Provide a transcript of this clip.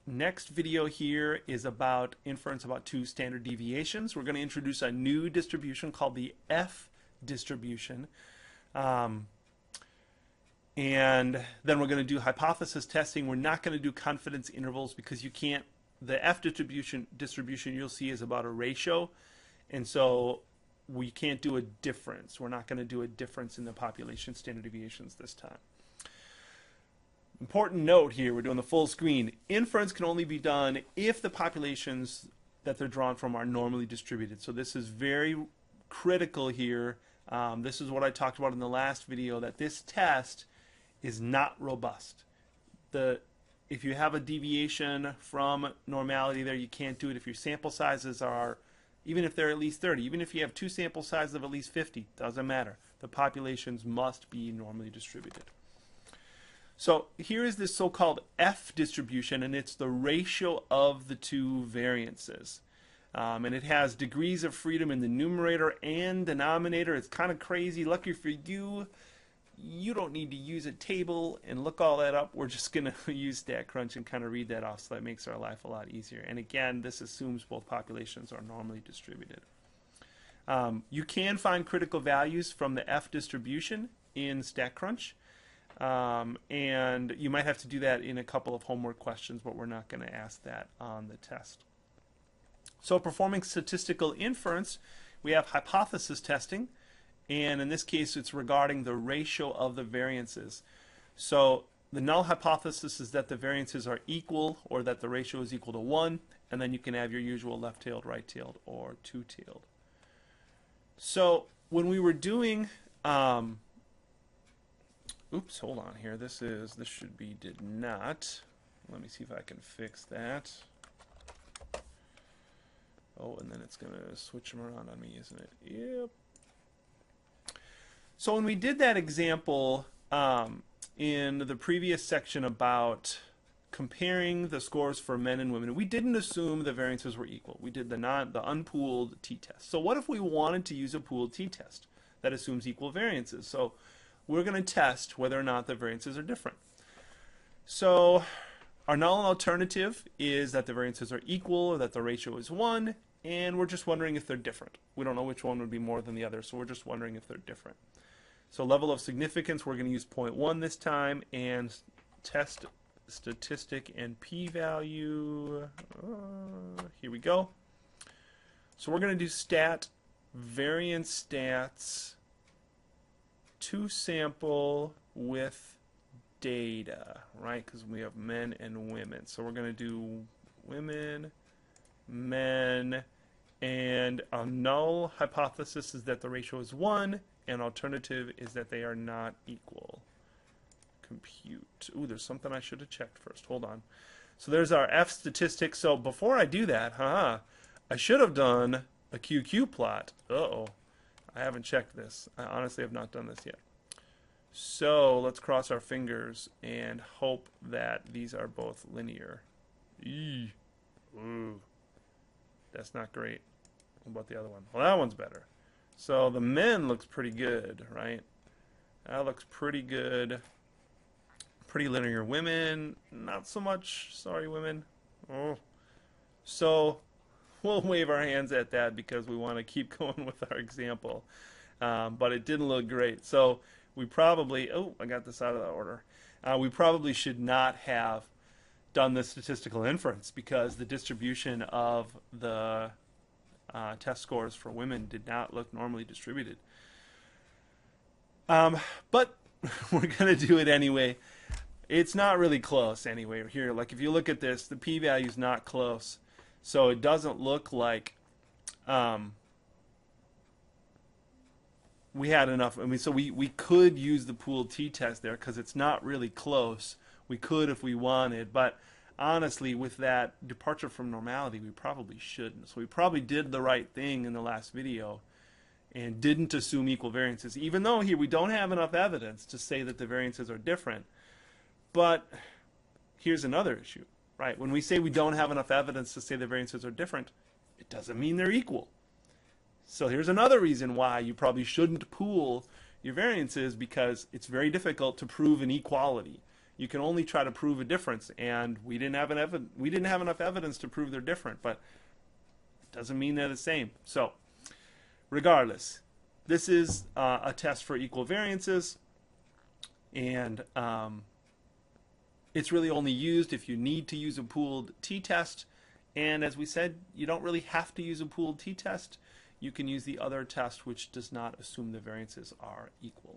next video here is about inference about two standard deviations. We're going to introduce a new distribution called the F distribution. And then we're going to do hypothesis testing. We're not going to do confidence intervals because you can't, the F distribution you'll see is about a ratio. And so we can't do a difference. We're not going to do a difference in the population standard deviations this time. Important note here, we're doing the full screen. Inference can only be done if the populations that they're drawn from are normally distributed. So this is very critical here. This is what I talked about in the last video, that this test is not robust. If you have a deviation from normality there, you can't do it if your sample sizes are, even if they're at least 30, even if you have two sample sizes of at least 50, doesn't matter. The populations must be normally distributed. So here is this so-called F distribution, and it's the ratio of the two variances. And it has degrees of freedom in the numerator and denominator. It's kind of crazy. Lucky for you, you don't need to use a table and look all that up. We're just going to use StatCrunch and kind of read that off, so that makes our life a lot easier. And again, this assumes both populations are normally distributed. You can find critical values from the F distribution in StatCrunch. And you might have to do that in a couple of homework questions, but we're not going to ask that on the test. So performing statistical inference, we have hypothesis testing, and in this case it's regarding the ratio of the variances. So the null hypothesis is that the variances are equal, or that the ratio is equal to 1, and then you can have your usual left-tailed, right-tailed, or two-tailed. So when we were doing oops, hold on here. This should be did not. Let me see if I can fix that. Oh, and then it's going to switch them around on me, isn't it? Yep. So when we did that example in the previous section about comparing the scores for men and women, we didn't assume the variances were equal. We did the unpooled t-test. So what if we wanted to use a pooled t-test that assumes equal variances? So we're going to test whether or not the variances are different. So our null alternative is that the variances are equal, or that the ratio is 1, and we're just wondering if they're different. We don't know which one would be more than the other, so we're just wondering if they're different. So level of significance, we're going to use 0.1 this time, and test statistic and p-value. Here we go. So we're going to do stat variance stats to sample with data, right? Because we have men and women. So we're going to do women, men, and a null hypothesis is that the ratio is 1, and alternative is that they are not equal. Compute. Ooh, there's something I should have checked first. Hold on. So there's our F statistic. So before I do that, I should have done a QQ plot. Uh-oh. I haven't checked this. I honestly have not done this yet. So let's cross our fingers and hope that these are both linear. Eee. Ooh. That's not great. What about the other one? Well, that one's better. So the men looks pretty good, right? That looks pretty good. Pretty linear. Women, not so much. Sorry, women. Oh. So we'll wave our hands at that because we want to keep going with our example. But it didn't look great. So we probably, oh, I got this out of the order. We probably should not have done the statistical inference because the distribution of the test scores for women did not look normally distributed. But we're going to do it anyway. It's not really close anyway. Here, like if you look at this, the p-value is not close. So it doesn't look like we had enough. I mean, so we could use the pooled t-test there because it's not really close. We could if we wanted, but honestly, with that departure from normality, we probably shouldn't. So we probably did the right thing in the last video and didn't assume equal variances, even though here we don't have enough evidence to say that the variances are different. But here's another issue, right? When we say we don't have enough evidence to say the variances are different, it doesn't mean they're equal. So here's another reason why you probably shouldn't pool your variances, because it's very difficult to prove an equality. You can only try to prove a difference, and we didn't have enough evidence to prove they're different, but it doesn't mean they're the same. So, regardless, this is a test for equal variances, and it's really only used if you need to use a pooled t-test. And as we said, you don't really have to use a pooled t-test. You can use the other test, which does not assume the variances are equal.